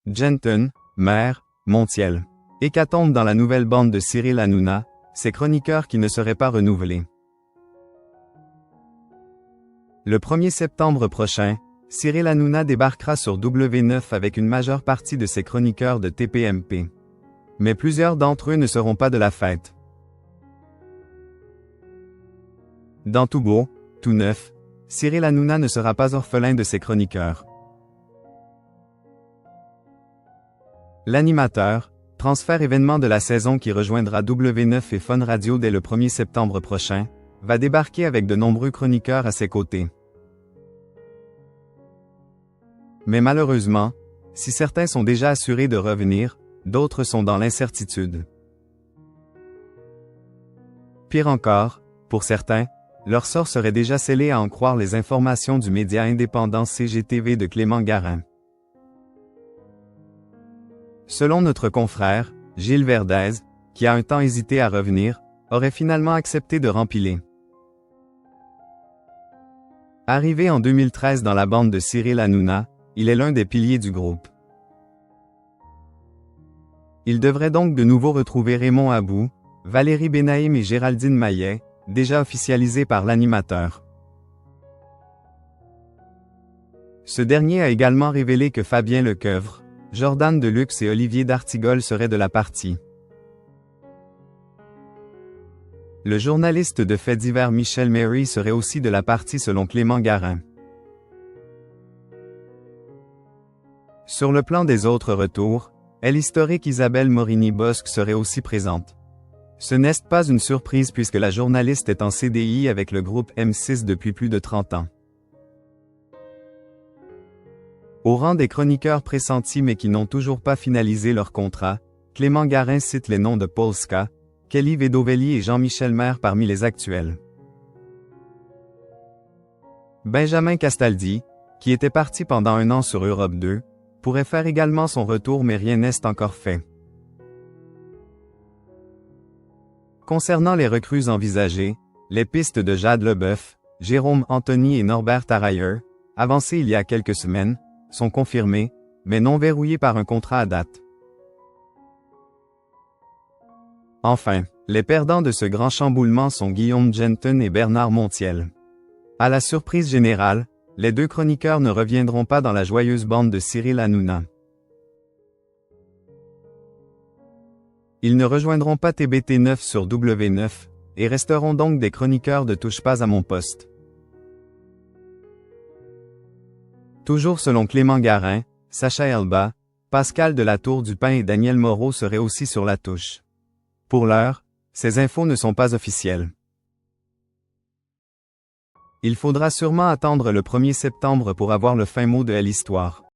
Jenton, Mer, Montiel. Hécatombe dans la nouvelle bande de Cyril Hanouna, ses chroniqueurs qui ne seraient pas renouvelés. Le 1er septembre prochain, Cyril Hanouna débarquera sur W9 avec une majeure partie de ses chroniqueurs de TPMP. Mais plusieurs d'entre eux ne seront pas de la fête. Dans tout beau, tout neuf, Cyril Hanouna ne sera pas orphelin de ses chroniqueurs. L'animateur, transfert événement de la saison qui rejoindra W9 et Fun Radio dès le 1er septembre prochain, va débarquer avec de nombreux chroniqueurs à ses côtés. Mais malheureusement, si certains sont déjà assurés de revenir, d'autres sont dans l'incertitude. Pire encore, pour certains, leur sort serait déjà scellé à en croire les informations du média indépendant CGTV de Clément Garin. Selon notre confrère, Gilles Verdez, qui a un temps hésité à revenir, aurait finalement accepté de rempiler. Arrivé en 2013 dans la bande de Cyril Hanouna, il est l'un des piliers du groupe. Il devrait donc de nouveau retrouver Raymond Abou, Valérie Benaïm et Géraldine Maillet, déjà officialisés par l'animateur. Ce dernier a également révélé que Fabien Lecoeuvre, Jordan Deluxe et Olivier d'Artigol seraient de la partie. Le journaliste de faits divers Michel Mary serait aussi de la partie selon Clément Garin. Sur le plan des autres retours, l'historique Isabelle Morini-Bosque serait aussi présente. Ce n'est pas une surprise puisque la journaliste est en CDI avec le groupe M6 depuis plus de 30 ans. Au rang des chroniqueurs pressentis mais qui n'ont toujours pas finalisé leur contrat, Clément Garin cite les noms de Polska, Kelly Vedovelli et Jean-Michel Maire parmi les actuels. Benjamin Castaldi, qui était parti pendant un an sur Europe 2, pourrait faire également son retour mais rien n'est encore fait. Concernant les recrues envisagées, les pistes de Jade Leboeuf, Jérôme Anthony et Norbert Tarailleur, avancées il y a quelques semaines, sont confirmées, mais non verrouillées par un contrat à date. Enfin, les perdants de ce grand chamboulement sont Guillaume Jenton et Bernard Montiel. À la surprise générale, les deux chroniqueurs ne reviendront pas dans la joyeuse bande de Cyril Hanouna. Ils ne rejoindront pas TBT9 sur W9, et resteront donc des chroniqueurs de Touche pas à mon poste. Toujours selon Clément Garin, Sacha Elba, Pascal de la Tour du Pin et Daniel Moreau seraient aussi sur la touche. Pour l'heure, ces infos ne sont pas officielles. Il faudra sûrement attendre le 1er septembre pour avoir le fin mot de l'histoire.